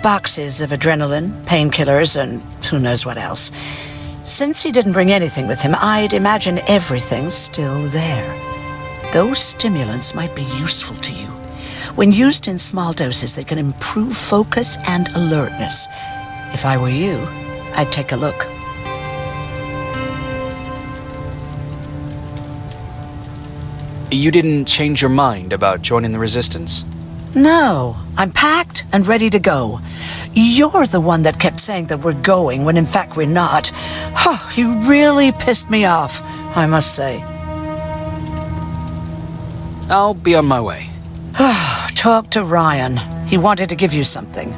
Boxes of adrenaline, painkillers, and who knows what else. Since he didn't bring anything with him, I'd imagine everything's still there. Those stimulants might be useful to you. When used in small doses, they can improve focus and alertness. If I were you, I'd take a look. You didn't change your mind about joining the Resistance? No, I'm packed and ready to go. You're the one that kept saying that we're going when in fact we're not. Oh, you really pissed me off, I must say. I'll be on my way. Talk to Ryan. He wanted to give you something.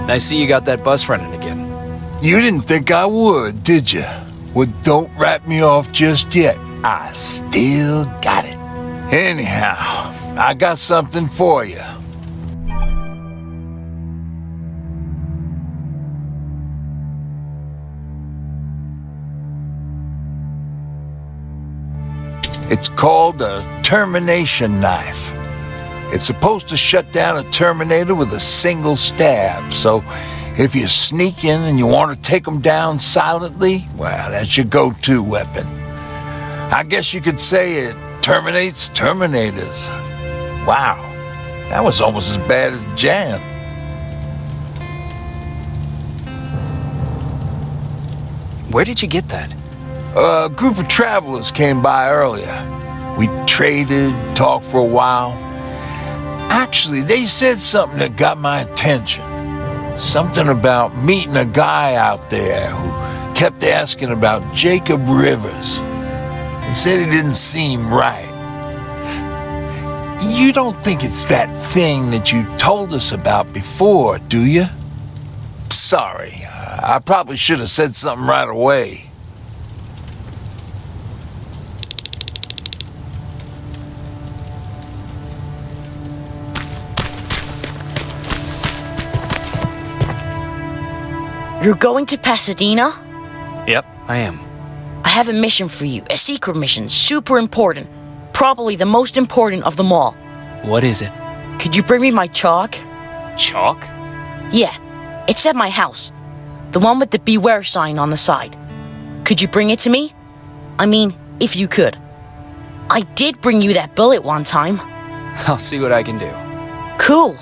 I see you got that bus running again. You didn't think I would, did you? Well, don't wrap me off just yet. I still got it. Anyhow, I got something for you. It's called a termination knife. It's supposed to shut down a Terminator with a single stab, so if you sneak in and you want to take them down silently, well, that's your go-to weapon. I guess you could say it terminates Terminators. Wow, that was almost as bad as Jan. Where did you get that? A group of travelers came by earlier. We traded, talked for a while. Actually, they said something that got my attention. Something about meeting a guy out there who kept asking about Jacob Rivers. He said he didn't seem right. You don't think it's that thing that you told us about before, do you? Sorry, I probably should have said something right away. You're going to Pasadena? Yep, I am. I have a mission for you, a secret mission, super important. Probably the most important of them all. What is it? Could you bring me my chalk? Chalk? Yeah, it's at my house. The one with the beware sign on the side. Could you bring it to me? I mean, if you could. I did bring you that bullet one time. I'll see what I can do. Cool.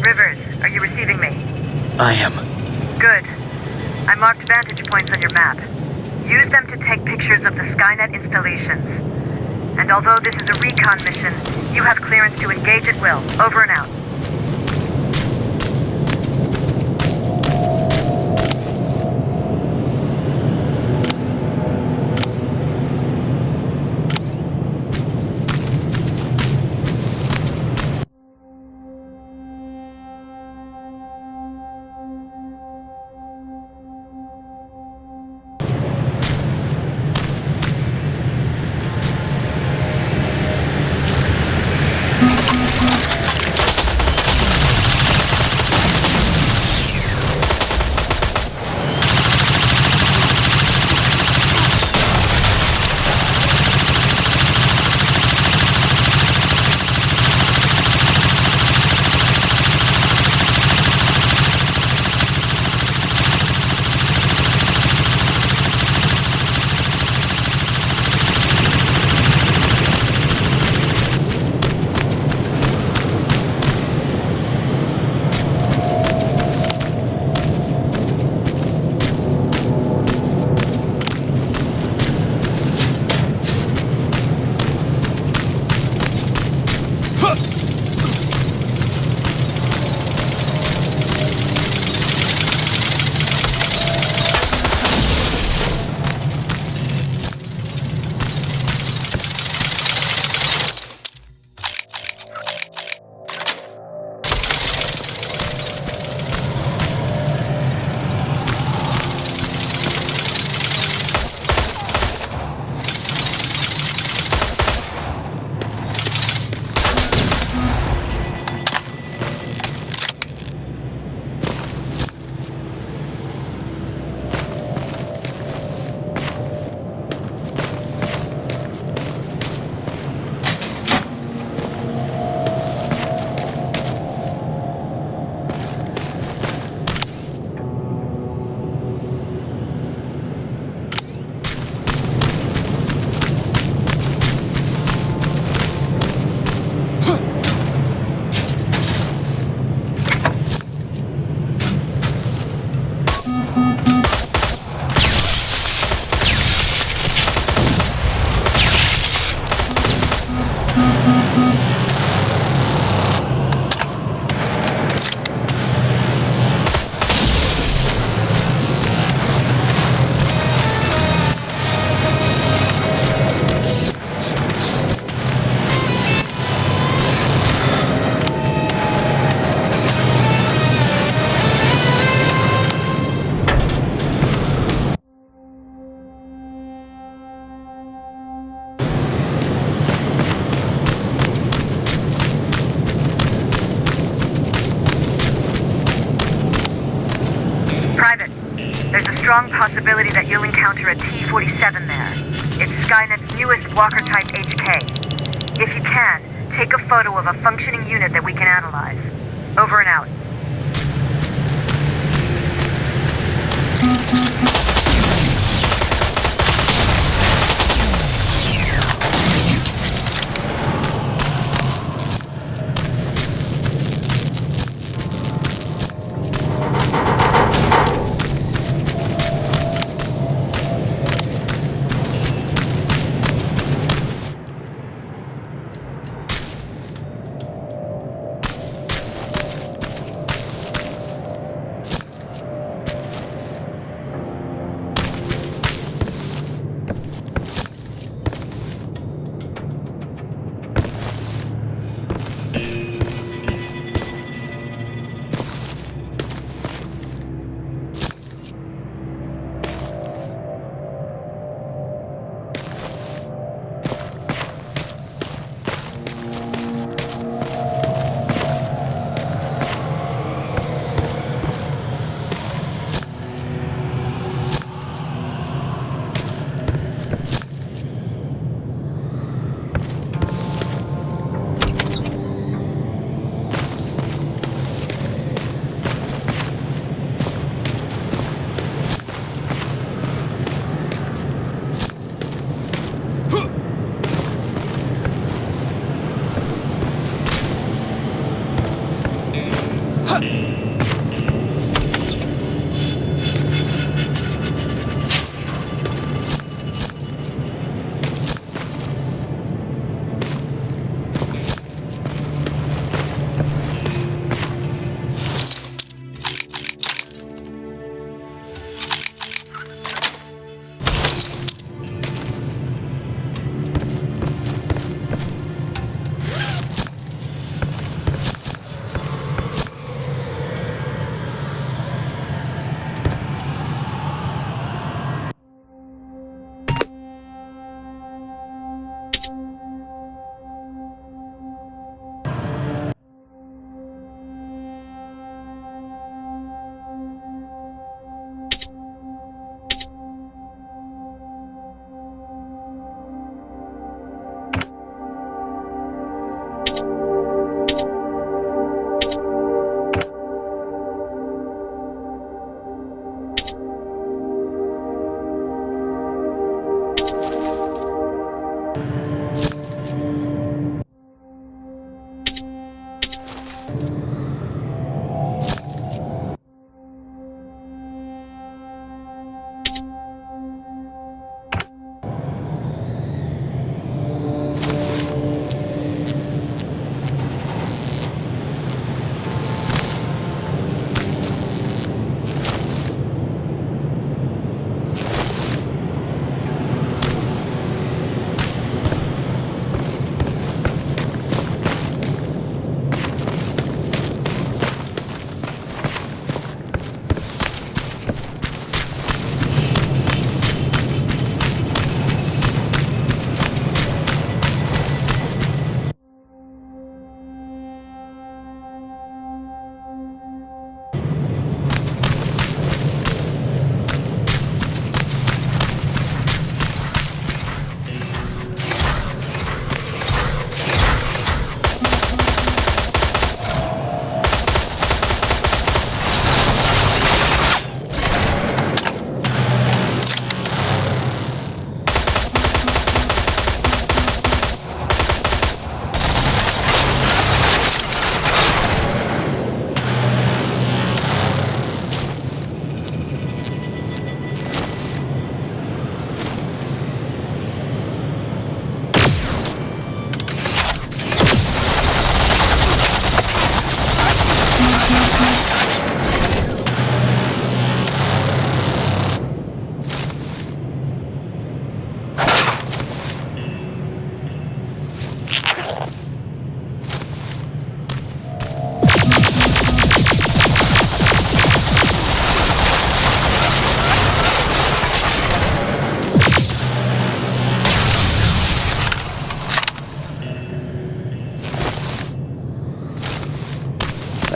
Rivers, are you receiving me? I am. Good. I marked vantage points on your map. Use them to take pictures of the Skynet installations. And although this is a recon mission, you have clearance to engage at will. Over and out. strong possibility that you'll encounter a T-47 there. It's Skynet's newest walker-type HK. If you can, take a photo of a functioning unit that we can analyze. Over and out.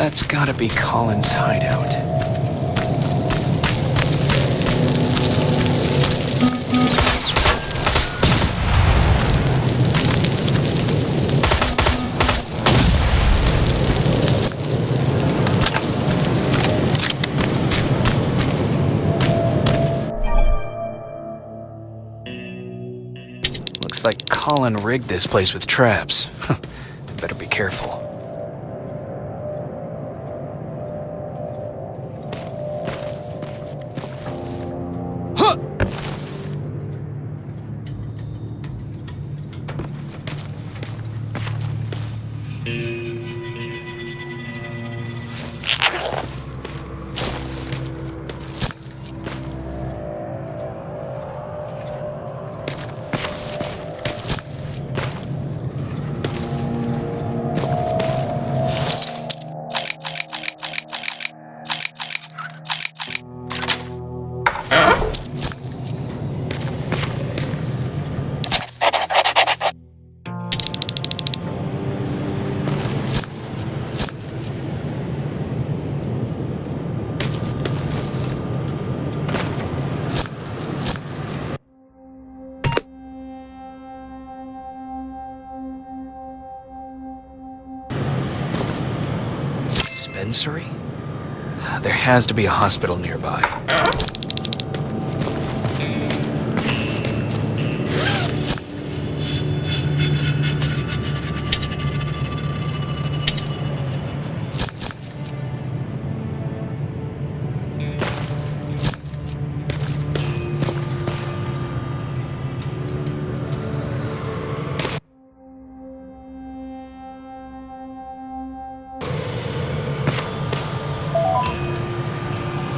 That's gotta be Colin's hideout. like Colin rigged this place with traps. Better be careful. Dispensary? There has to be a hospital nearby.